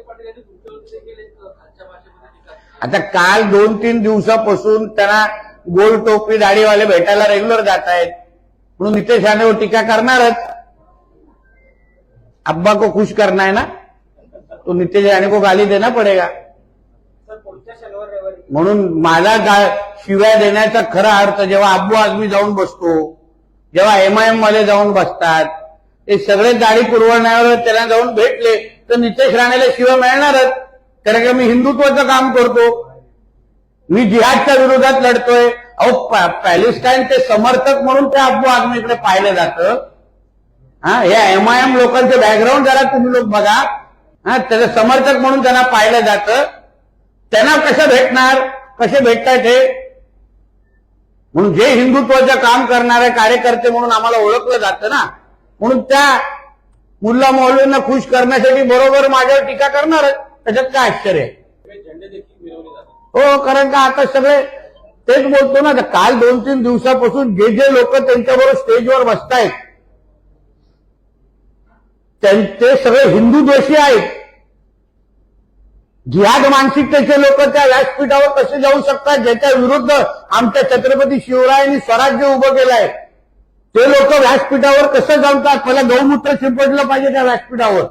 पाटील यांनी तुमच्यावरती देखील एक खालच्या भाषेमध्ये टीका केली. आता काल 2-3 दिवसापासून त्यांना गोल टोपी दाढीवाले भेटायला रेग्युलर जात आहेत, म्हणून नितेश राणेवर टीका करणारच. अब्बा को खुश करना है ना, तो नितेश राणे को गाली देना पडेगा. सर पुढच्या शनिवार रविवारी म्हणून मला शिव्या देण्याचा खरा अर्थ जेव्हा अब्बू आझमी जाऊन बसतो, जेव्हा एमआयएम मध्ये जाऊन बसतात, ते सगळे दाढी पुरवण्यावर त्यांना जाऊन भेटले तर नितेश राणेला शिव्या मिळणारच. कारण की मी हिंदुत्वाचं काम करतो, मी जिहादच्या विरोधात लढतोय. अहो पॅलेस्टाईनचे समर्थक म्हणून ते अब्बू आझमीकडे पाहिलं जातं. या एमआयएम लोकांचे बॅकग्राऊंड जरा तुम्ही लोक बघा. त्याचे समर्थक म्हणून त्यांना पाहिलं जातं. त्यांना कसं भेटणार, कसे भेटतात हे? म्हणून जे हिंदुत्वाचं काम करणारे कार्यकर्ते म्हणून आम्हाला ओळखलं जातं ना, म्हणून त्या मुल्ला मौलवींना खुश करण्यासाठी बरोबर माझ्यावर टीका करणारच. त्याच्यात काय आश्चर्य आहे? झेंडे देखील मिरवले जातात. हो, कारण का आता सगळे तेच बोलतो ना. काल 2-3 दिवसापासून जे जे लोक त्यांच्याबरोबर स्टेजवर बसतायत ते सगळे हिंदू द्वेषी आहेत. जिहाद मानसिकतेचे लोक त्या व्यासपीठावर कसे जाऊ शकतात, ज्याच्या विरुद्ध आमच्या छत्रपती शिवरायांनी स्वराज्य उभं केलंय, ते लोक व्यासपीठावर कसं जमतात? पहिला गौमूत्र शिंपडलं पाहिजे त्या व्यासपीठावर.